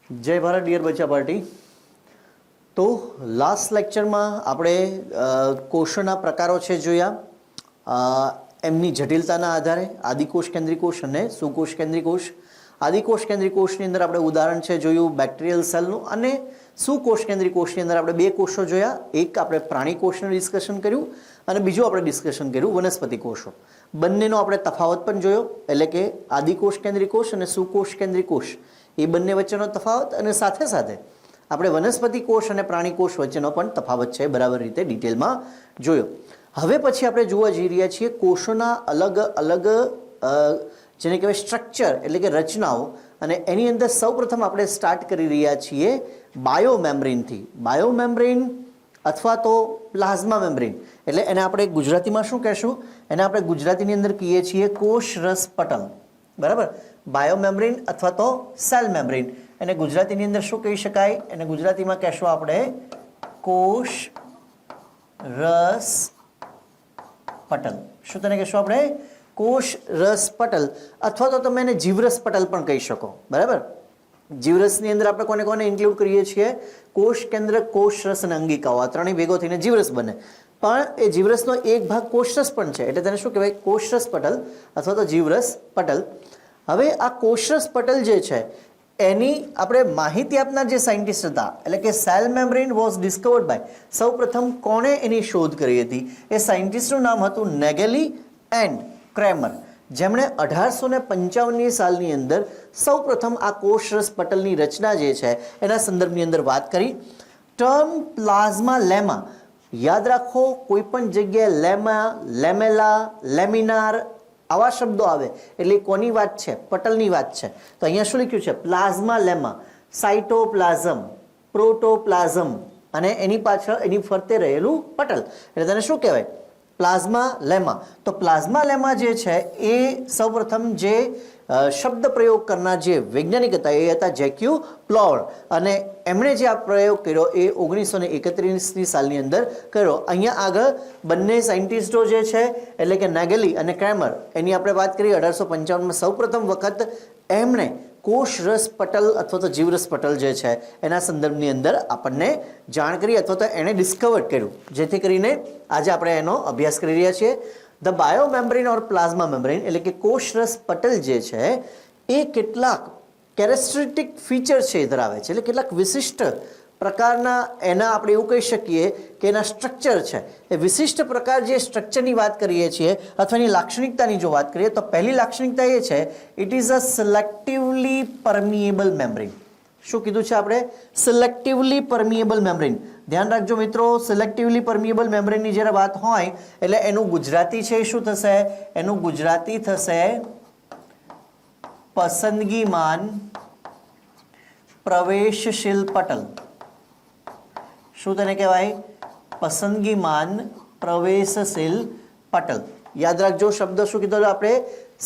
जय भारत डियर बच्चा पार्टी। तो लास्ट लेक्चर में આપણે કોષોના પ્રકારો છે જોયા એમની જટિલતાના આધારે આદિકોષ કેન્દ્રીય કોષ અને સુકોષ કેન્દ્રીય કોષ। આદિકોષ કેન્દ્રીય કોષની અંદર આપણે ઉદાહરણ છે જોયું બેક્ટેરિયલ સેલનું અને સુકોષ કેન્દ્રીય કોષની અંદર આપણે બે કોષો જોયા। એક આપણે પ્રાણી કોષનું ડિસ્કશન કર્યું અને બીજું આપણે ડિસ્કશન કર્યું વનસ્પતિ કોષો। બંનેનો આપણે તફાવત પણ જોયો, એટલે કે આદિકોષ કેન્દ્રીય કોષ અને સુકોષ કેન્દ્રીય કોષ એ બંને વચ્ચેનો તફાવત અને સાથે સાથે આપણે વનસ્પતિ કોષ અને પ્રાણી કોષ વચ્ચેનો પણ તફાવત છે બરાબર રીતે ડિટેલમાં જોયો। હવે પછી આપણે જોવા જઈ રહ્યા છીએ કોષોના અલગ અલગ જેને કહેવાય સ્ટ્રક્ચર એટલે કે રચનાઓ, અને એની અંદર સૌપ્રથમ આપણે સ્ટાર્ટ કરી રહ્યા છીએ બાયોમેમ્બ્રેનથી। બાયોમેમ્બ્રેન અથવા તો પ્લાઝમા મેમ્બ્રેન, એટલે એને આપણે ગુજરાતીમાં શું કહેશું? એને આપણે ગુજરાતીની અંદર કહીએ છીએ કોષરસ પટલ, બરાબર। બાયોમેમ્બ્રેન અથવા તો સેલ મેમ્બ્રેન, એને ગુજરાતીની અંદર શું કહી શકાય? એને ગુજરાતીમાં કહેશું આપણે કોષ રસ પટલ। શું તેને કહેશું આપણે? કોષ રસ પટલ, અથવા તો તમે એને જીવરસ પટલ પણ કહી શકો, બરાબર। જીવરસની અંદર આપણે કોને કોને ઇન્ક્લુડ કરીએ છીએ? કોષ કેન્દ્ર, કોષ રસ અને અંગિકાઓ, આ ત્રણેય ભેગો થઈને જીવરસ બને। પણ એ જીવરસનો એક ભાગ કોષરસ પણ છે, એટલે તેને શું કહેવાય? કોષરસ પટલ અથવા તો જીવરસ પટલ। હવે આ કોષરસ પટલ જે છે એની આપણે માહિતી આપનાર જે સાયન્ટિસ્ટ હતા, એટલે કે cell membrane was discovered by, સૌ પ્રથમ કોણે એની શોધ કરી હતી? એ સાયન્ટિસ્ટનું નામ હતું નેગેલી એન્ડ ક્રેમર, જેમણે 1855 સાલની અંદર સૌ પ્રથમ આ કોષરસ પટલની રચના જે છે એના સંદર્ભની અંદર વાત કરી। ટર્મ પ્લાઝમા લેમા, યાદ રાખો કોઈ પણ જગ્યાએ લેમા, લેમેલા, લેમિનાર આવા શબ્દો આવે એટલે કોની વાત છે? પટલની વાત છે। તો અહીંયા શું લખ્યું છે? પ્લાઝમા લેમા, સાઇટોપ્લાઝમ, પ્રોટોપ્લાઝમ અને એની પાછળ એની ફરતે રહેલું પટલ, એટલે તેને શું કહેવાય? પ્લાઝમા લેમા। તો પ્લાઝમા લેમા જે છે એ સૌપ્રથમ જે શબ્દ પ્રયોગ કરનાર જે વૈજ્ઞાનિક હતા એ હતા જેક્યુ પ્લોર, અને એમણે જે આ પ્રયોગ કર્યો એ 1931 સાલની અંદર કર્યો। અહીંયા આગળ બંને સાયન્ટિસ્ટો જે છે એટલે કે નેગેલી અને ક્રેમર, એની આપણે વાત કરીએ 1855માં સૌ પ્રથમ વખત એમણે કોષરસ પટલ અથવા તો જીવરસ પટલ જે છે એના સંદર્ભની અંદર આપણને જાણ કરી અથવા તો એણે ડિસ્કવર કર્યું, જેથી કરીને આજે આપણે એનો અભ્યાસ કરી રહ્યા છીએ। ધ બાયોમેમ્બ્રેન ઓર પ્લાઝમા મેમ્બ્રેન એટલે કે કોષરસ પટલ જે છે એ કેટલાક કેરેક્ટરિસ્ટિક ફીચર છે એ ધરાવે છે, એટલે કેટલાક વિશિષ્ટ પ્રકારના એના આપણે એવું કહી શકીએ કે એના સ્ટ્રક્ચર છે એ વિશિષ્ટ પ્રકાર જે સ્ટ્રક્ચરની વાત કરીએ છીએ અથવા એની લાક્ષણિકતાની જો વાત કરીએ તો પહેલી લાક્ષણિકતા એ છે ઇટ ઇઝ અ સિલેક્ટિવલી પરમિએબલ મેમ્બ્રેન। શું કીધું છે આપણે? સિલેક્ટિવલી પરમિએબલ મેમ્બ્રેન। ધ્યાન રાખજો મિત્રો, સિલેક્ટિવલી પરમિએબલ મેમ્બ્રેનની જ્યારે વાત હોય એટલે એનું ગુજરાતી છે શું થશે? એનું ગુજરાતી થશે પસંદગીમાન પ્રવેશશીલ પટલ। શું તેને કહેવાય? પસંદગીમાન પ્રવેશશીલ પટલ। યાદ રાખજો શબ્દ શું કીધો આપણે?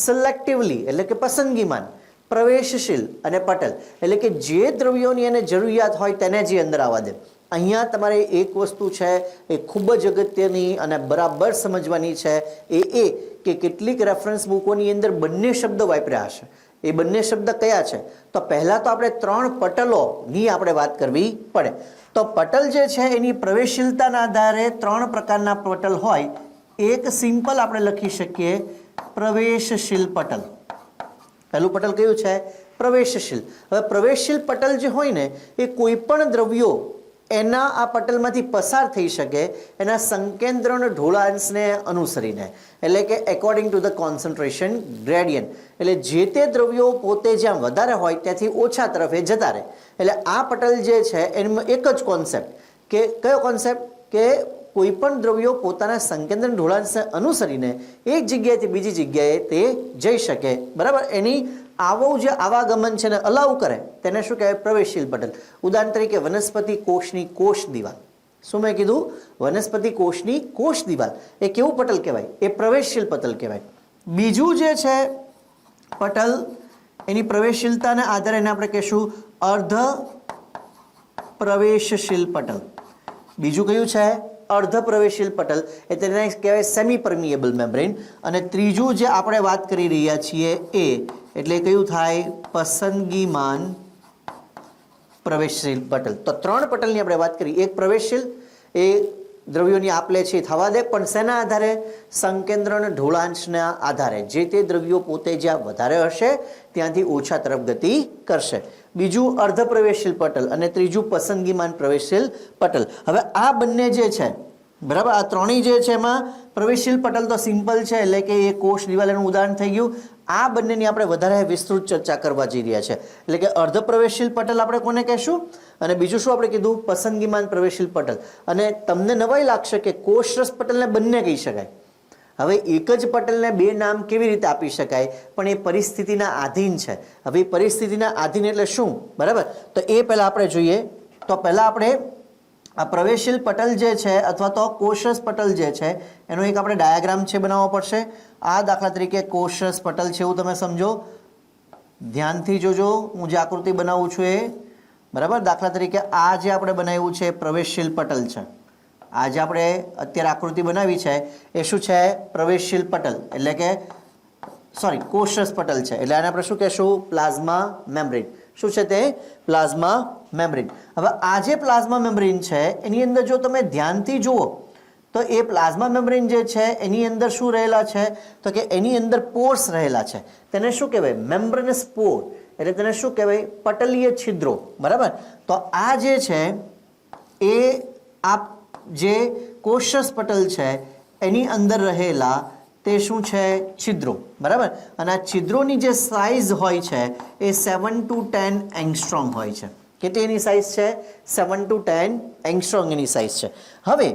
સિલેક્ટિવલી એટલે કે પસંદગીમાન, પ્રવેશશીલ અને પટલ એટલે કે જે દ્રવ્યોની એને જરૂરિયાત હોય તેને જે અંદર આવવા દે। અહીંયા તમારે એક વસ્તુ છે એ ખૂબ જ અગત્યની અને બરાબર સમજવાની છે, એ કે કેટલીક રેફરન્સ બુકોની અંદર બંને શબ્દ વાપર્યા હશે। એ બંને શબ્દ કયા છે? તો પહેલા તો આપણે ત્રણ પટલોની આપણે વાત કરવી પડે। તો પટલ જે છે એની પ્રવેશશીલતાના આધારે ત્રણ પ્રકારના પટલ હોય। એક સિમ્પલ આપણે લખી શકીએ પ્રવેશશીલ પટલ। પહેલું પટલ કયું છે? પ્રવેશશીલ। હવે પ્રવેશશીલ પટલ જે હોય ને એ કોઈ પણ દ્રવ્યો એના આ પટલમાંથી પસાર થઈ શકે એના સંકેન્દ્રણ ઢોળાંશને અનુસરીને, એટલે કે according to the concentration gradient, એટલે જે તે દ્રવ્યો પોતે જ્યાં વધારે હોય ત્યાંથી ઓછા તરફે જતા રહે। એટલે આ પટલ જે છે એમાં એક જ કોન્સેપ્ટ, કે કયો કોન્સેપ્ટ? કે કોઈ પણ દ્રવ્યો પોતાના સંકેન્દ્રણ ઢોળાંશને અનુસરીને એક જગ્યાએથી બીજી જગ્યાએ તે જઈ શકે, બરાબર। એની આવું જે આવાગમન છે ને અલાઉ કરે તેને શું કહેવાય? પ્રવેશશીલ પટલ। ઉદાહરણ તરીકે વનસ્પતિ કોષની કોષ દિવાલ। શું મેં કીધું? વનસ્પતિ કોષની કોષ દિવાલ એ કેવું પટલ કહેવાય? એ પ્રવેશશીલ પટલ કહેવાય। બીજું જે છે પટલ એની પ્રવેશશીલતાના આધારે એને આપણે કહીશું અર્ધ પ્રવેશશીલ પટલ। બીજું કયું છે? અર્ધ પ્રવેશશીલ પટલ, એ તેને કહેવાય સેમી પરમિએબલ મેમ્બ્રેન। અને ત્રીજું જે આપણે વાત કરી રહ્યા છીએ એ એટલે કયું થાય? પસંદગીમાન પ્રવેશશીલ પટલ. તો 3 પટલની આપણે વાત કરી. એક પ્રવેશશીલ, એ દ્રવ્યોની આપલે છે થવા દે, પણ શેના આધારે? સંકેન્દ્રણ ઢોળાંશના આધારે. જે તે દ્રવ્યો પોતે જ્યાં વધારે હશે ત્યાંથી ઓછા તરફ ગતિ કરશે. બીજું અર્ધ પ્રવેશશીલ પટલ અને ત્રીજું પસંદગીમાન પ્રવેશશીલ પટલ. હવે આ બંને જે છે, બરાબર, આ ત્રણેય જે છે એમાં પ્રવેશશીલ પટલ તો સિમ્પલ છે, એટલે કે એ કોષ દિવાલ એનું ઉદાહરણ થઈ ગયું. આ બંનેની આપણે વધારે વિસ્તૃત ચર્ચા કરવા જઈ રહ્યા છે. એટલે કે અર્ધ પ્રવેશશીલ પટલ આપણે કોને કહેશું, અને બીજું શું આપણે કીધું? પસંદગીમાન પ્રવેશશીલ પટલ. અને તમને નવાઈ લાગશે કે કોષરસ પટલને બંને કહી શકાય. હવે એક જ પટલને બે નામ કેવી રીતે આપી શકાય? પણ એ પરિસ્થિતિના આધીન છે. હવે એ પરિસ્થિતિના આધીન એટલે શું, બરાબર? તો એ પહેલા આપણે જોઈએ. તો પહેલા આપણે આ પ્રવેશશીલ પટલ જે છે અથવા તો કોષરસ પટલ જે છે એનો એક આપણે ડાયાગ્રામ છે બનાવવો પડશે. આ દાખલા તરીકે કોષરસ પટલ છે એવું તમે સમજો, ધ્યાનથી જોજો હું જે આકૃતિ બનાવું છું એ, બરાબર. દાખલા તરીકે આ જે આપણે બનાવ્યું છે પ્રવેશશીલ પટલ છે. આ જે આપણે અત્યારે આકૃતિ બનાવી છે એ શું છે? પ્રવેશશીલ પટલ, એટલે કે સોરી કોષરસ પટલ છે. એટલે આને આપણે શું કહેશું? Plasma membrane. શું છે તે? Plasma membrane. હવે આ જે પ્લાઝ્મા મેમ્બ્રેન છે એની અંદર જો તમે ધ્યાનથી જુઓ તો એ પ્લાઝ્મા મેમ્બ્રેન જે છે એની અંદર શું રહેલા છે? તો કે એની અંદર પોર્સ રહેલા છે. તેને શું કહેવાય? મેમ્બ્રેનસ પોર, એટલે તેને શું કહેવાય? પટલીય છિદ્રો, બરાબર. તો આ જે છે એ આ જે કોષરસ પટલ છે એની અંદર રહેલા તે શું છે? છિદ્રો, બરાબર. અને આ છિદ્રોની જે સાઇઝ હોય છે એ 7 to 10 એંગસ્ટ્રોમ હોય છે. કેટલી એની સાઇઝ છે? 7 to 10 એંગસ્ટ્રોમ એની સાઇઝ છે. હવે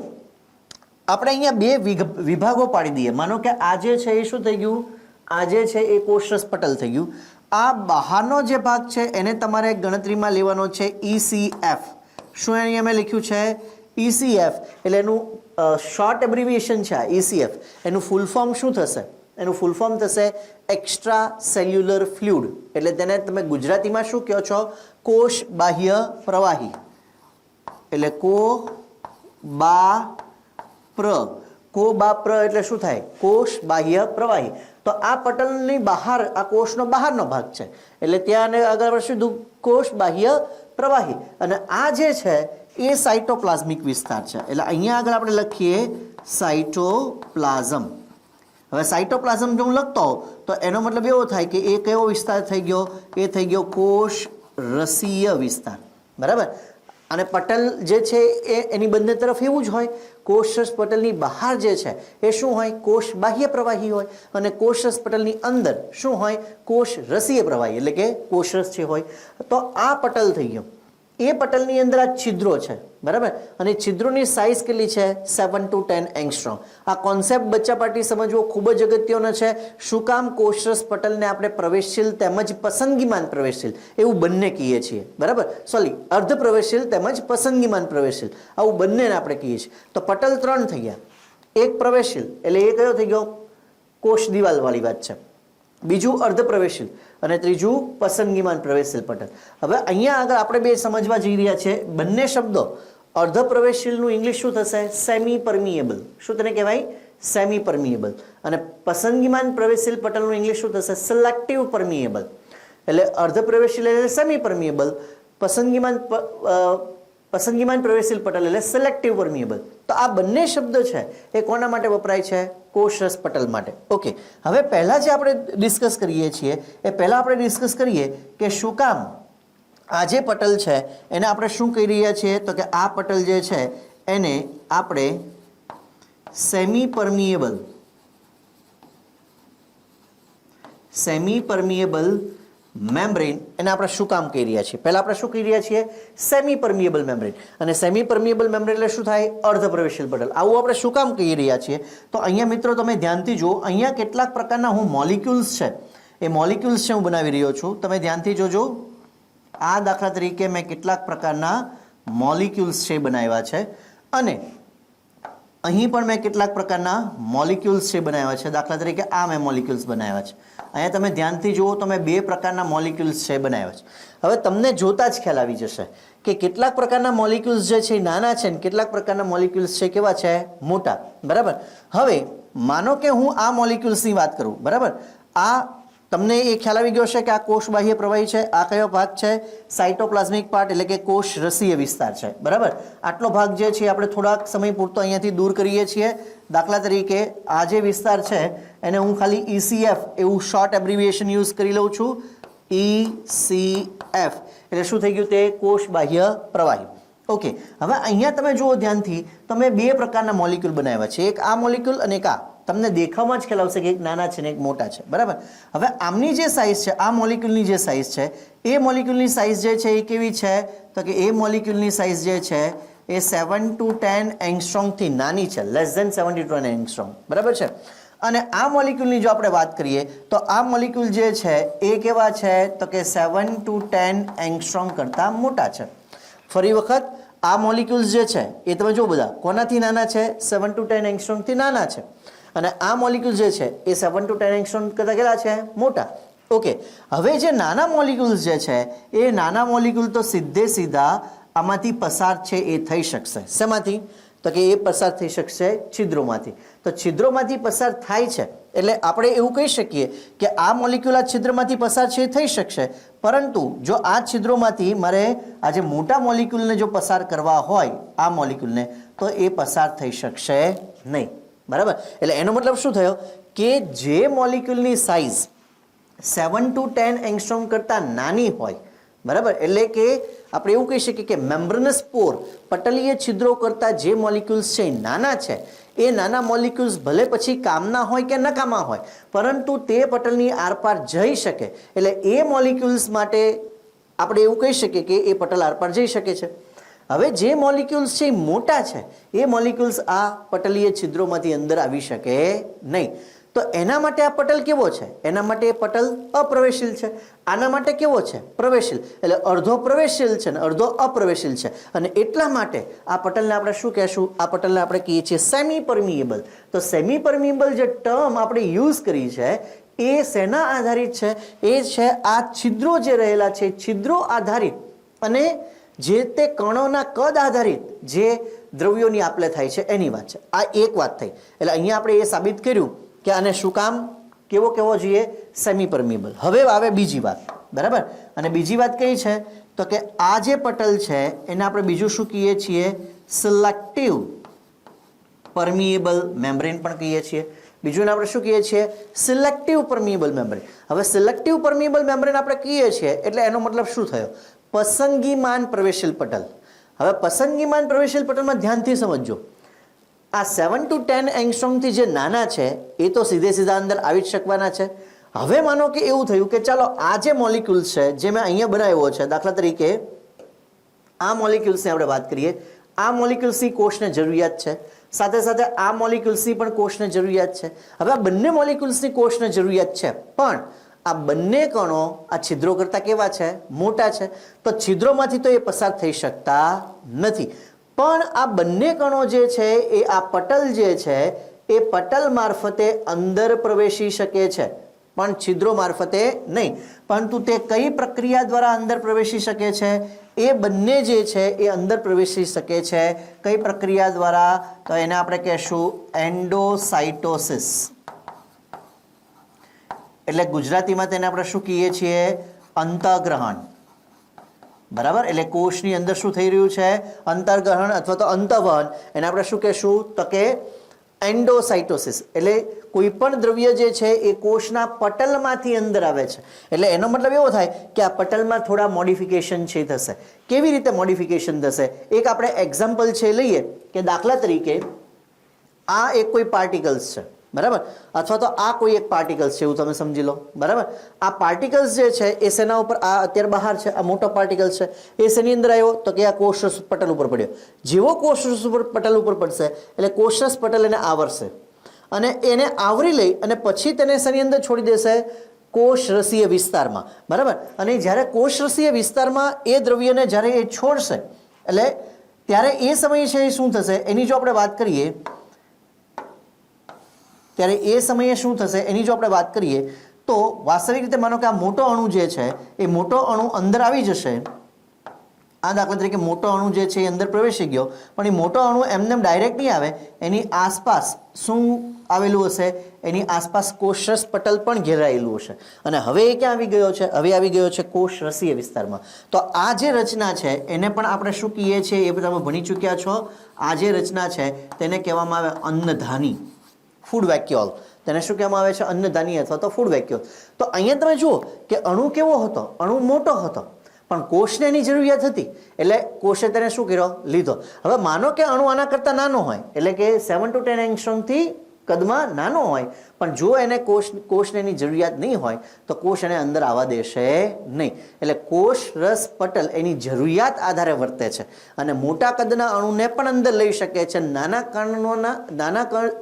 આપણે અહીંયા બે વિભાગો પાડી દઈએ. માનો કે આ જે છે એ શું થઈ ગયું? આ જે છે એ કોષરસ પટલ થઈ ગયું. આ બહારનો જે ભાગ છે એને તમારે ગણતરીમાં લેવાનો છે ECF. શું અહીંયા મેં લખ્યું છે? ECF. એટલે એનું શોર્ટ એબ્રિવિએશન છે આ ECF. એનું ફૂલ ફોર્મ શું થશે? એનું ફૂલ ફોર્મ થશે એક્સ્ટ્રા સેલ્યુલર ફ્લુઇડ. એટલે તેને તમે ગુજરાતીમાં શું કહો છો? કોષ બાહ્ય પ્રવાહી. એટલે કોબાપ્ર એટલે શું થાય? કોષ બાહ્ય પ્રવાહી. તો આ પટલની બહાર, આ કોષનો બહારનો ભાગ છે, એટલે ત્યાં આગળ શું? કોષ બાહ્ય પ્રવાહી. અને આ જે છે એ સાઇટોપ્લાઝમિક વિસ્તાર છે. એટલે અહીંયા આગળ આપણે લખીએ સાઇટોપ્લાઝમ. હવે સાઇટોપ્લાઝમ જો હું લખતો હોઉં તો એનો મતલબ એવો થાય કે એ કયો વિસ્તાર થઈ ગયો? એ થઈ ગયો કોષ રસીય વિસ્તાર, બરાબર. અને પટલ જે છે એ એની બંને તરફ એવું જ હોય. કોષરસ પટલની બહાર જે છે એ શું હોય? કોષ બાહ્ય પ્રવાહી હોય. અને કોષરસ પટલની અંદર શું હોય? કોષ રસીય પ્રવાહી, એટલે કે કોષરસ જે હોય. તો આ પટલ થઈ ગયો. એ પટલની અંદર આ છિદ્રો છે, બરાબર. અને છિદ્રોની સાઇઝ કેટલી છે? 7 to 10 એંગસ્ટ્રોમ. આ કોન્સેપ્ટ બચ્ચા પાર્ટી સમજવો ખૂબ જ અગત્યનો છે. શું કામ? કોષરસ પટલને આપણે પ્રવેશશીલ તેમજ પસંદગીમાન પ્રવેશશીલ એવું બંને કહીએ છીએ, બરાબર. સોરી, અર્ધ પ્રવેશશીલ તેમજ પસંદગીમાન પ્રવેશશીલ આવું બંનેને આપણે કહીએ છીએ. તો પટલ 3 થઈ ગયા. એક પ્રવેશશીલ એટલે એ કયો થઈ ગયો? કોષ દિવાલ વાળી વાત છે. બીજું અર્ધ પ્રવેશશીલ અને ત્રીજું પસંદગીમાન પ્રવેશશીલ પટલ. હવે અહીંયા આગળ આપણે બે સમજવા જઈ રહ્યા છે બંને શબ્દો. અર્ધ પ્રવેશશીલનું ઇંગ્લિશ શું થશે? સેમી પરમિએબલ. શું તેને કહેવાય? સેમી પરમિએબલ. અને પસંદગીમાન પ્રવેશશીલ પટલનું ઇંગ્લિશ શું થશે? સિલેક્ટિવ પરમિએબલ. એટલે અર્ધ પ્રવેશશીલ એટલે સેમી પરમિએબલ, પસંદગીમાન પ્રવેશશીલ પટલ એટલે સિલેક્ટિવ પરમિએબલ. તો આ બંને શબ્દ છે એ કોના માટે વપરાય છે? કોષરસ પટલ માટે. ઓકે, હવે પહેલા જે આપણે ડિસ્કસ કરીએ છીએ એ પહેલા આપણે ડિસ્કસ કરીએ કે શું કામ આ જે પટલ છે એને આપણે શું કહી રહ્યા છીએ? તો કે આ પટલ જે છે એને આપણે સેમી પરમિએબલ મેમ્બ્રેન એને આપણે શું કામ કહી રહ્યા છીએ? પહેલા આપણે શું કહી રહ્યા છીએ? Semi permeable membrane. અને સેમી પરમિએબલ મેમ્બ્રેન એટલે શું થાય? અર્ધ પ્રવેશશીલ પટલ. આવું આપણે શું કામ કહી રહ્યા છીએ? તો અહીંયા મિત્રો તમે ધ્યાનથી જુઓ, અહીંયા કેટલાક પ્રકારના હું મોલિક્યુલ્સ છે એ મોલિક્યુલ્સ છે હું બનાવી રહ્યો છું. તમે ધ્યાનથી જોજો. આ દાખલા તરીકે મેં કેટલાક પ્રકારના મોલિક્યુલ્સ છે બનાવ્યા છે અને અહીં પણ મેં કેટલાક પ્રકારના મોલિક્યુલ્સ છે બનાવ્યા છે. દાખલા તરીકે આ મેં મોલિક્યુલ્સ બનાવ્યા છે. અહીંયા તમે ધ્યાનથી જુઓ તો મેં બે પ્રકારના મોલિક્યુલ્સ છે બનાવ્યા છે. હવે તમને જોતા જ ખ્યાલ આવી જશે કે કેટલાક પ્રકારના મોલિક્યુલ્સ જે છે એ નાના છે ને કેટલાક પ્રકારના મોલિક્યુલ્સ છે કેવા છે? મોટા, બરાબર. હવે માનો કે હું આ મોલિક્યુલ્સની વાત કરું, બરાબર. આ તમને એ ખ્યાલ આવી ગયો છે કે આ કોષ બાહ્ય પ્રવાહી છે, આ કયો ભાગ છે? સાયટોપ્લાઝમિક પાર્ટ એટલે કે કોષ રસીય વિસ્તાર છે, બરાબર. આટલો ભાગ જે છે આપણે થોડાક સમય પૂરતો અહીંયાથી દૂર કરીએ છીએ. દાખલા તરીકે આ જે વિસ્તાર છે એને હું ખાલી ECF એવું શોર્ટ એબ્રિવિએશન યુઝ કરી લઉં છું. ECF એટલે શું થઈ ગયું? તે કોષ બાહ્ય પ્રવાહી. ઓકે, હવે અહીંયા તમે જુઓ ધ્યાનથી, તમે બે પ્રકારના મોલિક્યુલ બનાવ્યા છે, એક આ મોલિક્યુલ અને એક આ. તમને દેખાવમાં જ ખ્યાલ આવશે કે એક નાના છે ને એક મોટા છે, બરાબર. હવે આમની જે સાઇઝ છે, આ મોલિક્યુલની જે સાઇઝ છે, એ મોલિક્યુલની સાઇઝ જે છે એ કેવી છે? તો કે એ મોલિક્યુલની સાઇઝ જે છે એ 7 to 10 એંગસ્ટ્રોમથી નાની છે, લેસ ધેન 7 to 10 એંગસ્ટ્રોમ, બરાબર છે. અને આ મોલિક્યુલની જો આપણે વાત કરીએ તો આ મોલિક્યુલ જે છે એ કેવા છે? તો કે 7 to 10 એંગસ્ટ્રોમ કરતાં મોટા છે. ફરી વખત આ મોલિક્યુલ્સ જે છે એ તમે જો બધા કોનાથી નાના છે? 7 to 10 એંગસ્ટ્રોમથી નાના છે. અને આ મોલિક્યુલ જે છે એ 7 to 10 એંગસ્ટ્રોમ કરતાં કેટલા છે? મોટા. ઓકે, હવે જે નાના મોલિક્યુલ્સ જે છે એ નાના મોલિક્યુલ તો સીધે સીધા આમાંથી પસાર છે એ થઈ શકશે. શેમાંથી? તો કે એ પસાર થઈ શકશે છિદ્રોમાંથી. તો છિદ્રોમાંથી પસાર થાય છે એટલે આપણે એવું કહી શકીએ કે આ મોલિક્યુલ આ છિદ્રમાંથી પસાર છે એ થઈ શકશે. પરંતુ જો આ છિદ્રોમાંથી મારે આ જે મોટા મોલિક્યુલને જો પસાર કરવા હોય આ મોલિક્યુલને, તો એ પસાર થઈ શકશે નહીં, બરાબર. એટલે એનો મતલબ શું થયો કે જે મોલિક્યુલની સાઇઝ 7 to 10 એંગસ્ટ્રોમ કરતાં નાની હોય, બરાબર, એટલે કે આપણે એવું કહી શકીએ કે મેમ્બ્રેનસ પોર, પટલીય છિદ્રો કરતાં જે મોલિક્યુલ્સ છે નાના છે, એ નાના મોલિક્યુલ્સ ભલે પછી કામના હોય કે નકામા હોય, પરંતુ તે પટલની આરપાર જઈ શકે. એટલે એ મોલિક્યુલ્સ માટે આપણે એવું કહી શકીએ કે એ પટલ આરપાર જઈ શકે છે. હવે જે મોલિક્યુલ્સ છે એ મોટા છે, એ મોલિક્યુલ્સ આ પટલીય છિદ્રોમાંથી અંદર આવી શકે નહીં. તો એના માટે આ પટલ કેવો છે? એના માટે એ પટલ અપ્રવેશીલ છે. આના માટે કેવો છે? પ્રવેશીલ. એટલે અડધો પ્રવેશીલ છે ને અડધો અપ્રવેશીલ છે. અને એટલા માટે આ પટલને આપણે શું કહેશું? આ પટલને આપણે કહીએ છીએ સેમી પરમિએબલ. તો સેમી પરમિએબલ જે ટર્મ આપણે યુઝ કરી છે એ શેના આધારિત છે? એ છે આ છિદ્રો જે રહેલા છે, છિદ્રો આધારિત અને જે તે કણોના કદ આધારિત જે દ્રવ્યોની આપલે થાય છે એની વાત છે. આ એક વાત થઈ. એટલે અહીંયા આપણે એ સાબિત કર્યું કે આને શું કામ કેવો જોઈએ? સેમી પરમિએબલ. હવે આવે બીજી વાત, બરાબર. અને બીજી વાત કઈ છે? તો કે આ જે પટલ છે એને આપણે બીજું શું કહીએ છીએ? સિલેક્ટિવ પરમિએબલ મેમ્બ્રેન પણ કહીએ છીએ. બીજું આપણે શું કહીએ છીએ? Selective permeable membrane. હવે સિલેક્ટિવ પરમિએબલ મેમ્બ્રેન આપણે કહીએ છીએ એટલે એનો મતલબ શું થયો? પસંદગીમાન પ્રવેશીલ પટલ. હવે પસંદગીમાન પ્રવેશીલ પટલમાં ધ્યાનથી સમજજો. આ 7 to 10 એંગસ્ટ્રોમથી જે નાના છે એ તો સીધે સીધા અંદર આવી જ શકવાના છે. હવે માનો કે એવું થયું કે ચાલો આ જે મોલિક્યુલ છે જે મેં અહીંયા બનાવ્યો છે, દાખલા તરીકે આ મોલિક્યુલ્સની આપણે વાત કરીએ, આ મોલિક્યુલ્સની કોષને જરૂરિયાત છે, સાથે સાથે આ મોલિક્યુલ્સની પણ કોષને જરૂરિયાત છે. હવે આ બંને મોલિક્યુલ્સની કોષને જરૂરિયાત છે, પણ આ બંને કણો આ છિદ્રો કરતાં કેવા છે? મોટા છે. તો છિદ્રોમાંથી તો એ પસાર થઈ શકતા નથી. પણ આ બંને કણો જે છે એ આ પટલ જે છે એ પટલ મારફતે અંદર પ્રવેશી શકે છે, પણ છિદ્રો મારફતે નહીં. પરંતુ તે કઈ પ્રક્રિયા દ્વારા અંદર પ્રવેશી શકે છે? એ બંને જે છે એ અંદર પ્રવેશી શકે છે. કઈ પ્રક્રિયા દ્વારા? તો એને આપણે કહેશું એન્ડોસાઇટોસિસ. એટલે ગુજરાતીમાં તેને આપણે શું કહીએ છીએ? અંતઃગ્રહણ, બરાબર. એટલે કોષની અંદર શું થઈ રહ્યું છે? અંતર્ગ્રહણ અથવા તો અંતઃવહન. એને આપણે શું કહેશું? તો કે એન્ડોસાઇટોસિસ. એટલે કોઈ પણ દ્રવ્ય જે છે એ કોષના પટલમાંથી અંદર આવે છે. એટલે એનો મતલબ એવો થાય કે આ પટલમાં થોડા મોડિફિકેશન છે થશે. કેવી રીતે મોડિફિકેશન થશે? એક આપણે એક્ઝામ્પલ છે લઈએ કે દાખલા તરીકે આ એક કોઈ પાર્ટિકલ્સ છે, બરાબર, અથવા તો આ કોઈ એક પાર્ટિકલ્સ છે એવું તમે સમજી લો, બરાબર. આ પાર્ટિકલ્સ જે છે એ શેના ઉપર? આ અત્યારે બહાર છે, આ મોટો પાર્ટિકલ છે, એ શેની અંદર આવ્યો? તો કે આ કોષરસ પટલ ઉપર પડ્યો. જેવો કોષરસ પટલ ઉપર પડશે એટલે કોષરસ પટલ એને આવરશે અને એને આવરી લઈ અને પછી તેને શેની અંદર છોડી દેશે? કોષરસીય વિસ્તારમાં, બરાબર. અને જ્યારે કોષરસીય વિસ્તારમાં એ દ્રવ્યને જ્યારે એ છોડશે એટલે ત્યારે એ સમયે છે એ શું થશે? એની જો આપણે વાત કરીએ ત્યારે એ સમયે શું થશે એની જો આપણે વાત કરીએ તો વાસ્તવિક રીતે માનો કે આ મોટો અણુ જે છે એ મોટો અણુ અંદર આવી જશે આ દાખલા તરીકે મોટો અણુ જે છે એ અંદર પ્રવેશી ગયો, પણ એ મોટો અણુ એમને ડાયરેક્ટ નહીં આવે, એની આસપાસ શું આવેલું હશે? એની આસપાસ કોષરસ પટલ પણ ઘેરાયેલું હશે. અને હવે એ ક્યાં આવી ગયો છે? હવે આવી ગયો છે કોષરસીય વિસ્તારમાં. તો આ જે રચના છે એને પણ આપણે શું કહીએ છીએ એ તમે ભણી ચૂક્યા છો. આ જે રચના છે તેને કહેવામાં આવે અન્નધાની, ફૂડ વેક્યુલ. તેને શું કહેવામાં આવે છે? અન્નધાની અથવા તો ફૂડ વેક્યુલ. તો અહીંયા તમે જુઓ કે અણુ કેવો હતો? અણુ મોટો હતો, પણ કોષને એની જરૂરિયાત હતી એટલે કોષે તેને શું કર્યો? લીધો. હવે માનો કે અણુ આના કરતાં નાનો હોય, એટલે કે 7 to 10 એંગસ્ટ્રોમથી કદમાં નાનો હોય, પણ જો એને કોષને એની જરૂરિયાત નહીં હોય તો કોષ એને અંદર આવવા દેશે નહીં. એટલે કોષ રસ પટલ એની જરૂરિયાત આધારે વર્તે છે અને મોટા કદના અણુને પણ અંદર લઈ શકે છે. નાના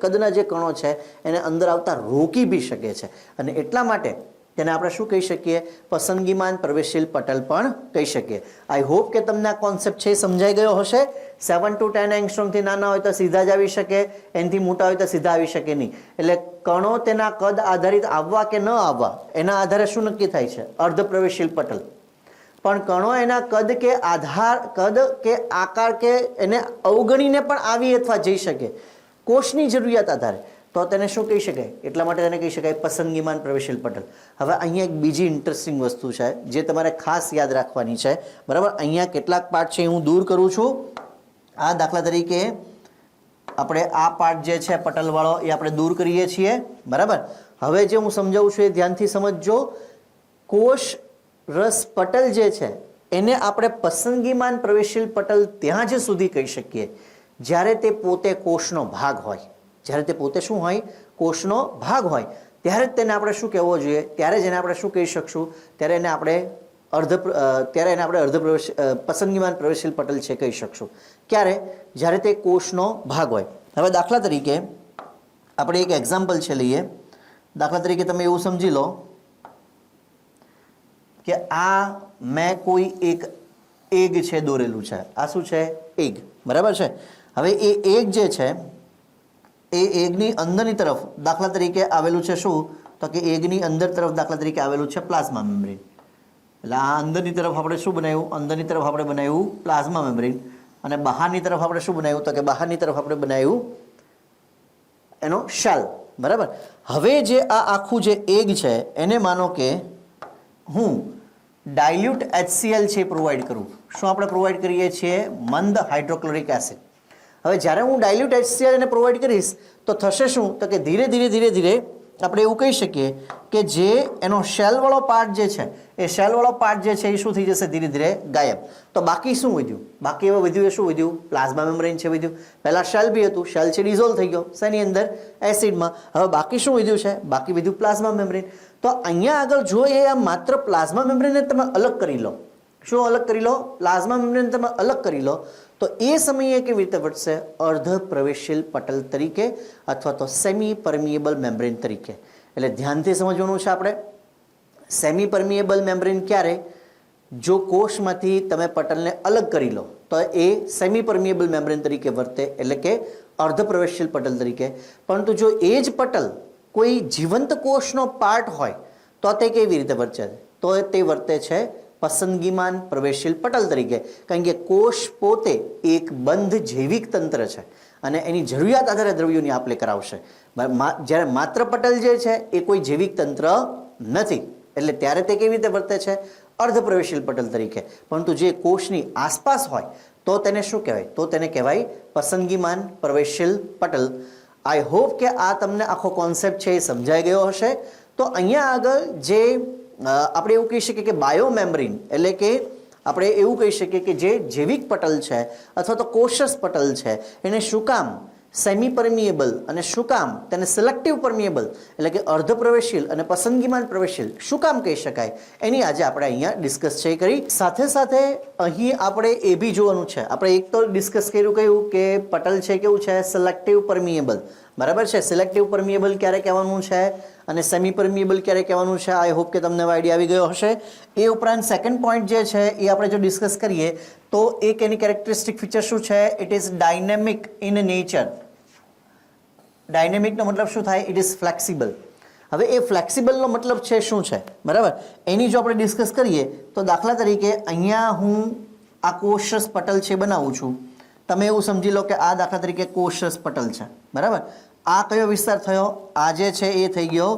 કદના જે કણો છે એને અંદર આવતા રોકી બી શકે છે. અને એટલા માટે તેને આપણે શું કહી શકીએ? પસંદગીમાન પ્રવેશશીલ પટલ પણ કહી શકીએ. આઈ હોપ કે તમને આ કોન્સેપ્ટ છે સમજાઈ ગયો હશે. 7 to 10 એંગસ્ટ્રોમથી નાના હોય તો સીધા જ આવી શકે, એનાથી મોટા હોય તો સીધા આવી શકે નહીં. એટલે કણો તેના કદ આધારિત આવવા કે ન આવવા એના આધારે શું નક્કી થાય છે? અર્ધ પ્રવેશશીલ પટલ. પણ કણો એના કદ કે આકાર કે એને અવગણીને પણ આવી અથવા જઈ શકે કોષની જરૂરિયાત આધારે, તો તેને શું કહી શકાય? એટલા માટે તેને કહી શકાય પસંદગીમાન પ્રવેશશીલ પટલ. હવે અહીંયા એક બીજી ઇન્ટરેસ્ટિંગ વસ્તુ છે જે તમારે ખાસ યાદ રાખવાની છે. બરાબર, અહીંયા કેટલાક પાર્ટ છે હું દૂર કરું છું. આ દાખલા તરીકે આપણે આ પાર્ટ જે છે પટલવાળો એ આપણે દૂર કરીએ છીએ. બરાબર, હવે જે હું સમજાવું છું એ ધ્યાનથી સમજજો. કોષ રસ પટલ જે છે એને આપણે પસંદગીમાન પ્રવેશશીલ પટલ ત્યાં જ સુધી કહી શકીએ જ્યારે તે પોતે કોષનો ભાગ હોય. જ્યારે તે પોતે શું હોય? કોષનો ભાગ હોય. ત્યારે જ તેને આપણે શું કહેવો જોઈએ? ત્યારે જ એને આપણે શું કહી શકશું? ત્યારે એને આપણે પસંદગીમાન પ્રવેશશીલ પટલ છે કહી શકશું. ક્યારે? જ્યારે તે કોષનો ભાગ હોય. હવે દાખલા તરીકે આપણે એક એક્ઝામ્પલ છે લઈએ. દાખલા તરીકે તમે એવું સમજી લો કે આ મેં કોઈ એક એગ છે દોરેલું છે. આ શું છે? એગ. બરાબર છે. હવે એ એગ જે છે એ એગની અંદરની તરફ દાખલા તરીકે આવેલું છે શું? તો કે એગની અંદર તરફ દાખલા તરીકે આવેલું છે પ્લાઝ્મા મેમ્બ્રેન. એટલે આ અંદરની તરફ આપણે શું બનાવ્યું? અંદરની તરફ આપણે બનાવ્યું પ્લાઝ્મા મેમ્બ્રેન. અને બહારની તરફ આપણે શું બનાવ્યું? તો કે બહારની તરફ આપણે બનાવ્યું એનો શેલ. બરાબર, હવે જે આ આખું જે એગ છે એને માનો કે હું ડાયલ્યુટ HCl છે પ્રોવાઈડ કરું. શું આપણે પ્રોવાઈડ કરીએ છીએ? મંદ હાઇડ્રોક્લોરિક એસિડ. હવે જ્યારે હું ડાયલ્યુટ HCl એને પ્રોવાઈડ કરીશ તો થશે શું? તો કે ધીરે ધીરે આપણે એવું કહી શકીએ કે જે એનો શેલવાળો પાર્ટ જે છે એ શેલવાળો પાર્ટ જે છે એ શું થઈ જશે? ધીરે ધીરે ગાયબ. તો બાકી શું વધ્યું? બાકી હવે વધ્યું એ શું વધ્યું? પ્લાઝ્મા મેમ્બ્રેન છે વધ્યું. પહેલાં શેલ બી હતું, શેલ છે ડિઝોલ્વ થઈ ગયો શેની અંદર? એસિડમાં. હવે બાકી શું વધ્યું છે? બાકી વધ્યું પ્લાઝ્મા મેમ્બ્રેન. તો અહીંયા આગળ જો એ આ માત્ર પ્લાઝ્મા મેમ્બ્રેનને તમે અલગ કરી લો. શું અલગ કરી લો? પ્લાઝ્મા મેમ્બ્રેન તમે અલગ કરી લો તો એ સમયે કેવી રીતે વધશે? અર્ધ પ્રવેશશીલ પટલ તરીકે અથવા તો સેમી પરમિએબલ મેમ્બ્રેન તરીકે. એટલે ધ્યાનથી સમજવાનું છે આપણે. સેમી પરમિએબલ મેમ્બ્રેન ક્યારે? જો કોષમાંથી તમે પટલને અલગ કરી લો તો એ સેમી પરમિએબલ મેમ્બ્રેન તરીકે વર્તે, એટલે કે અર્ધ પ્રવેશશીલ પટલ તરીકે. પરંતુ જો એ જ પટલ કોઈ જીવંત કોષનો પાર્ટ હોય તો તે કેવી રીતે વર્તે? તો તે વર્તે છે પસંદગીમાન પ્રવેશશીલ પટલ તરીકે. કારણ કે કોષ પોતે એક બંધ જૈવિક તંત્ર છે અને એની જરૂરિયાત આધારે દ્રવ્યોની આપ-લે કરાવશે. જ્યારે માત્ર પટલ જે છે એ કોઈ જૈવિક તંત્ર નથી, એટલે ત્યારે તે કેવી રીતે વર્તે છે? અર્ધ પ્રવેશશીલ પટલ તરીકે. પરંતુ જે કોષની આસપાસ હોય તો તેને શું કહેવાય? તો તેને કહેવાય પસંદગીમાન પ્રવેશશીલ પટલ. આઈ હોપ કે આ તમને આખો કોન્સેપ્ટ છે એ સમજાઈ ગયો હશે. તો અહીંયા આગળ જે આપણે એવું કહી શકીએ કે બાયો મેમ્બ્રેન, એટલે કે આપણે એવું કહી શકીએ કે જે જૈવિક પટલ છે અથવા તો કોષસ પટલ છે એને શું કામ સેમી પરમિએબલ અને શું કામ તેને સિલેક્ટિવ પરમિએબલ એટલે કે અર્ધ પ્રવેશશીલ અને પસંદગીમાન પ્રવેશશીલ શું કામ કહી શકાય એની આજે આપણે અહીંયા ડિસ્કસ છે કરી. સાથે સાથે અહીં આપણે એ બી જોવાનું છે. આપણે એક તો ડિસ્કસ કર્યું કે પટલ છે કેવું છે? સિલેક્ટિવ પરમિએબલ. બરાબર છે. સિલેક્ટિવ પરમિએબલ ક્યારે કહેવાનું છે અને સેમી પરમિએબલ ક્યારે કહેવાનું છે? આઈ હોપ કે તમને આઈડિયા આવી ગયો હશે. એ ઉપરાંત સેકન્ડ પોઈન્ટ જે છે એ આપણે જો ડિસ્કસ કરીએ તો એક એની કેરેક્ટરિસ્ટિક ફીચર શું છે? It is dynamic in nature. ડાયનેમિકનો મતલબ શું થાય? It is flexible. હવે એ ફ્લેક્સિબલનો મતલબ છે શું છે? બરાબર, એની જો આપણે ડિસ્કસ કરીએ તો દાખલા તરીકે અહીંયા હું આ કોષરસ પટલ છે બનાવું છું, તમે એવું સમજી લો કે આ દાખલા તરીકે કોષરસ પટલ છે, બરાબર. આ કયો વિસ્તાર થયો? આ જે છે એ થઈ ગયો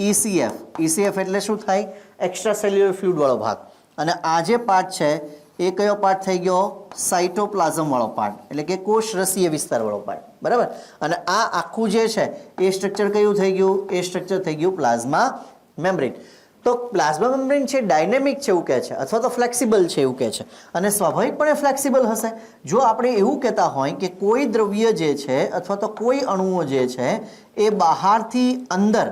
ECF. ECF એટલે શું થાય? એક્સ્ટ્રા સેલ્યુલર ફ્લુઇડ વાળો ભાગ. અને આ જે પાર્ટ છે એ કયો પાર્ટ થઈ ગયો? સાઇટોપ્લાઝમ વાળો પાર્ટ, એટલે કે કોષરસીય વિસ્તાર વાળો પાર્ટ, બરાબર. અને આ આખું જે છે એ સ્ટ્રક્ચર કયું થઈ ગયું? એ સ્ટ્રક્ચર થઈ ગયું પ્લાઝમા મેમ્બ્રેન. તો પ્લાઝમા મેમ્બ્રેન છે ડાયનેમિક છે એવું કહે છે, અથવા તો ફ્લેક્સિબલ છે એવું કહે છે. અને સ્વાભાવિકપણે ફ્લેક્સિબલ હશે. જો આપણે એવું કહેતા હોય કે કોઈ દ્રવ્ય જે છે અથવા તો કોઈ અણુઓ જે છે એ બહારથી અંદર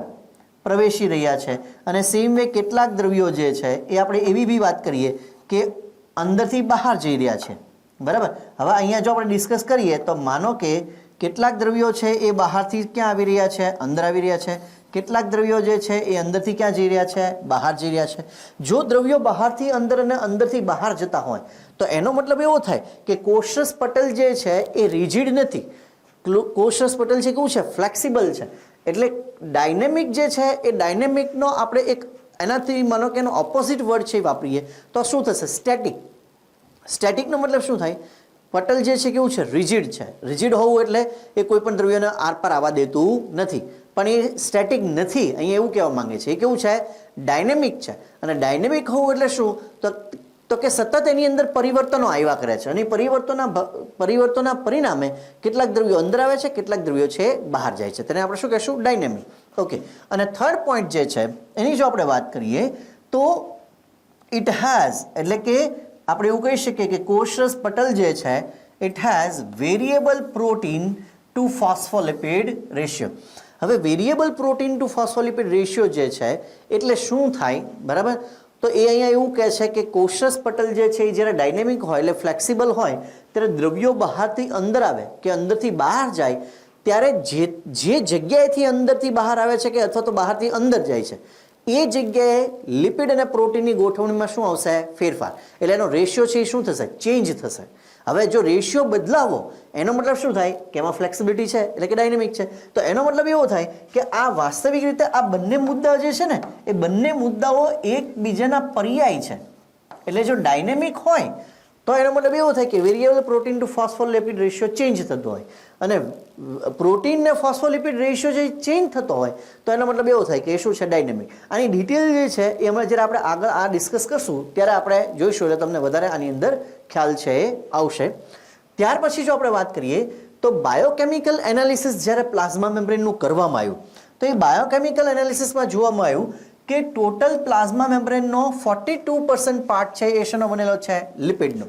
પ્રવેશી રહ્યા છે, અને સેમ વે કેટલાક દ્રવ્યો જે છે એ આપણે એવી બી વાત કરીએ કે અંદરથી બહાર જઈ રહ્યા છે, બરાબર. હવે અહીંયા જો આપણે ડિસ્કસ કરીએ તો માનો કે કેટલાક દ્રવ્યો છે એ બહારથી ક્યાં આવી રહ્યા છે? અંદર આવી રહ્યા છે. કેટલાક દ્રવ્યો જે છે એ અંદરથી ક્યાં જઈ રહ્યા છે? બહાર જઈ રહ્યા છે. જો દ્રવ્યો બહારથી અંદર અને અંદરથી બહાર જતા હોય તો એનો મતલબ એવો થાય કે કોષરસ પટલ જે છે એ રિજિડ નથી. કોષરસ પટલ છે કેવું છે? ફ્લેક્સિબલ છે. એટલે ડાયનેમિક જે છે એ ડાયનેમિકનો આપણે એક એનાથી માનો કે એનો ઓપોઝિટ વર્ડ છે એ વાપરીએ તો શું થશે? સ્ટેટિક. સ્ટેટિકનો મતલબ શું થાય? પટલ જે છે કેવું છે? રિજિડ છે. રિજિડ હોવું એટલે એ કોઈ પણ દ્રવ્યને આર પાર આવવા દેતું નથી, પણ એ સ્ટેટિક નથી. અહીંયા એવું કહેવા માંગે છે એ કેવું છે? ડાયનેમિક છે. અને ડાયનેમિક હોવું એટલે શું? તો કે સતત એની અંદર પરિવર્તનો આવ્યા કરે છે, અને પરિવર્તનના પરિણામે કેટલાક દ્રવ્યો અંદર આવે છે, કેટલાક દ્રવ્યો છે બહાર જાય છે. તેને આપણે શું કહેશું? ડાયનેમિક. ઓકે. અને થર્ડ પોઈન્ટ જે છે એની જો આપણે વાત કરીએ તો ઇટ હેઝ, એટલે કે આપણે એવું કહી શકીએ કે કોષરસ પટલ જે છે it has variable protein to phospholipid ratio. હવે variable protein to phospholipid ratio જે છે એટલે શું થાય? બરાબર. તો એ અહીંયા એવું કહે છે કે કોષરસ પટલ જે છે એ જ્યારે ડાયનેમિક હોય એટલે ફ્લેક્સિબલ હોય ત્યારે દ્રવ્યો બહારથી અંદર આવે કે અંદરથી બહાર જાય ત્યારે જે જગ્યાએથી અંદરથી બહાર આવે છે કે અથવા તો બહારથી અંદર જાય છે એ જગ્યાએ લિપિડ અને પ્રોટીનની ગોઠવણીમાં શું આવશે? ફેરફાર. એટલે એનો રેશિયો છે એ શું થશે? ચેન્જ થશે. હવે જો રેશિયો બદલાવો એનો મતલબ શું થાય? કે એમાં ફ્લેક્સિબિલિટી છે એટલે કે ડાયનેમિક છે. તો એનો મતલબ એવો થાય કે આ વાસ્તવિક રીતે આ બંને મુદ્દા જે છે ને એ બંને મુદ્દાઓ એકબીજાના પર્યાય છે. એટલે જો ડાયનેમિક હોય તો એનો મતલબ એવો થાય કે variable protein to phospholipid ratio change થતો હોય, અને પ્રોટીન ને ફોસ્ફોલિપિડ રેશિયો જે ચેન્જ થતો હોય તો એનો મતલબ એવો થાય કે એ શું છે? ડાયનેમિક. આની ડિટેલ જે છે એ હમણાં જ્યારે આપણે આગળ આ ડિસ્કસ કરશું ત્યારે આપણે જોઈશું, એટલે તમને વધારે આની અંદર ખ્યાલ છે એ આવશે. ત્યાર પછી જો આપણે વાત કરીએ તો બાયોકેમિકલ એનાલિસિસ જ્યારે પ્લાઝમા મેમ્બ્રેનનું કરવામાં આવ્યું તો એ બાયોકેમિકલ એનાલિસિસમાં જોવામાં આવ્યું કે ટોટલ પ્લાઝમા મેમ્બ્રેનનો 42% પાર્ટ છે એ શેનો બનેલો છે? લિપિડનો.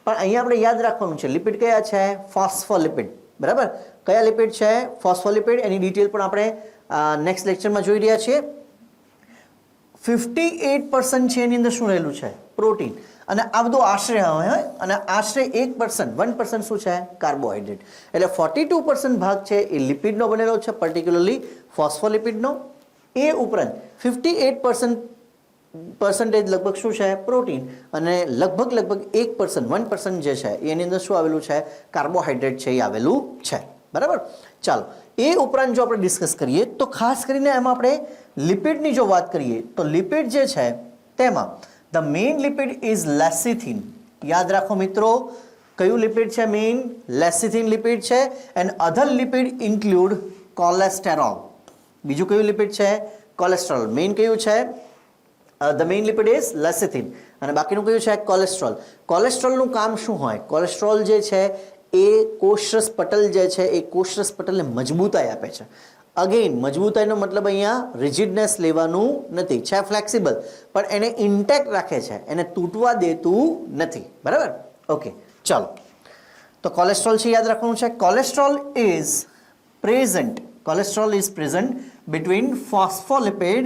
પણ અહીંયા આપણે યાદ રાખવાનું છે લિપિડ કયા છે? ફોસ્ફોલિપિડ. બરાબર. કયા લિપિડ છે? ફોસ્ફોલિપિડ. એની ડિટેલ પણ આપણે નેક્સ્ટ લેક્ચરમાં જોઈ રહ્યા છીએ. 58% છે એની અંદર શું રહેલું છે? પ્રોટીન. અને આ બધું આશરે હોય, અને આશરે 1% શું છે? કાર્બોહાઈડ્રેટ. એટલે 42% ભાગ છે એ લિપિડનો બનેલો છે, પર્ટિક્યુલરલી ફોસ્ફોલિપિડનો. એ ઉપરાંત 58% લગભગ શું છે? પ્રોટીન. અને લગભગ 1% જે છે એની અંદર શું આવેલું છે? કાર્બોહાઈડ્રેટ છે એ આવેલું છે. બરાબર. ચાલો એ ઉપરાંત જો આપણે ડિસ્કસ કરીએ તો ખાસ કરીને એમાં આપણે લિપિડની જો વાત કરીએ તો લિપિડ જે છે તેમાં the main lipid is lecithin. યાદ રાખો મિત્રો, કયું લિપિડ છે? મેઇન લેસિથિન લિપિડ છે. And other lipid include cholesterol. બીજું કયું લિપિડ છે? કોલેસ્ટ્રોલ. મેઇન કયું છે? The main lipid is lecithin. અને બાકીનું કયું છે? કોલેસ્ટ્રોલ. કોલેસ્ટ્રોલનું કામ શું હોય? કોલેસ્ટ્રોલ જે છે એ કોષરસ પટલ જે છે એ કોષરસ પટલને મજબૂતાઈ આપે છે. અગેન મજબૂતાઈનો મતલબ અહીંયા રિજિડનેસ લેવાનું નથી, છે ફ્લેક્સિબલ, પણ એને ઇન્ટેક્ટ રાખે છે, એને તૂટવા દેતું નથી. બરાબર. ઓકે. ચાલો તો કોલેસ્ટ્રોલ છે યાદ રાખવાનું છે. Cholesterol is present between phospholipid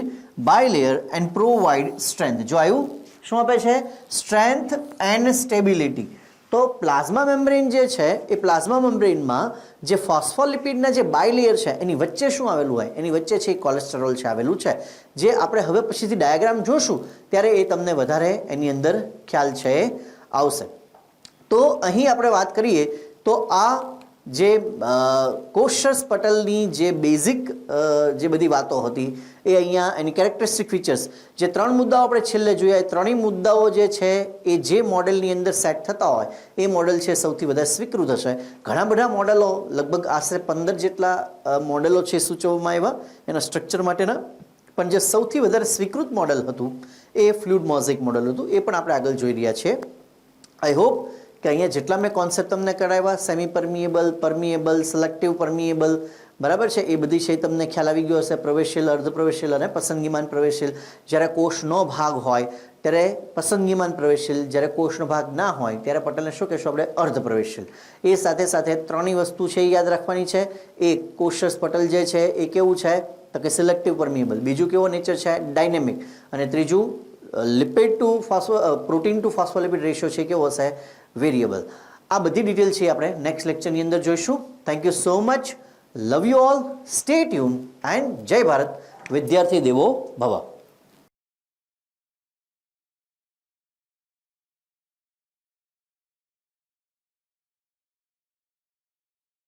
bilayer and provide strength. જો આવ્યું શું આપે છે? Strength and stability. તો પ્લાઝમા મેમ્બ્રેન જે છે એ પ્લાઝમા મેમ્બ્રેનમાં જે ફોસ્ફોલિપિડના જે બાયલેયર છે એની વચ્ચે શું આવેલું હોય? એની વચ્ચે છે કોલેસ્ટેરોલ છે આવેલું છે, જે આપણે હવે પછીથી ડાયાગ્રામ જોશું ત્યારે એ તમને વધારે એની અંદર ખ્યાલ છે આવશે. તો અહીં આપણે વાત કરીએ તો આ જે કોશર્સ પટલની જે બેઝિક જે બધી વાતો હતી એ અહીંયા એની કેરેક્ટરિસ્ટિક ફીચર્સ જે 3 મુદ્દાઓ આપણે છેલ્લે જોયા એ ત્રણેય મુદ્દાઓ જે છે એ જે મોડેલની અંદર સેટ થતા હોય એ મોડેલ છે સૌથી વધારે સ્વીકૃત હશે. ઘણા બધા મોડેલો લગભગ આશરે 15 જેટલા મોડેલો છે સૂચવવામાં આવ્યા એના સ્ટ્રક્ચર માટેના, પણ જે સૌથી વધારે સ્વીકૃત મોડેલ હતું એ ફ્લુઇડ મોઝેક મોડેલ હતું. એ પણ આપણે આગળ જોઈ રહ્યા છીએ. આઈ હોપ કે અહીંયા જેટલા મેં કોન્સેપ્ટ તમને કરાવ્યા, સેમી પરમિએબલ, પરમિએબલ, સિલેક્ટિવ પરમિએબલ, બરાબર છે, એ બધી છે તમને ખ્યાલ આવી ગયો હશે. પ્રવેશશીલ, અર્ધ પ્રવેશશીલ અને પસંદગીમાન પ્રવેશશીલ. જ્યારે કોષનો ભાગ હોય ત્યારે પસંદગીમાન પ્રવેશશીલ, જ્યારે કોષનો ભાગ ના હોય ત્યારે પટલને શું કહેશું આપણે? અર્ધ પ્રવેશશીલ. એ સાથે સાથે ત્રણેય વસ્તુ છે એ યાદ રાખવાની છે. એક કોષસ પટલ જે છે એ કેવું છે તો કે સિલેક્ટિવ પરમિએબલ, બીજું કેવો નેચર છે? ડાયનેમિક, અને ત્રીજું lipid to protein to phospholipid ratio છે કેવો હશે? વેરિયેબલ. આ બધી ડિટેલ છે આપણે નેક્સ્ટ લેક્ચરની અંદર જોઈશું. Thank you so much. Love you all. Stay tune and જય ભારત. વિદ્યાર્થી દેવો ભવ.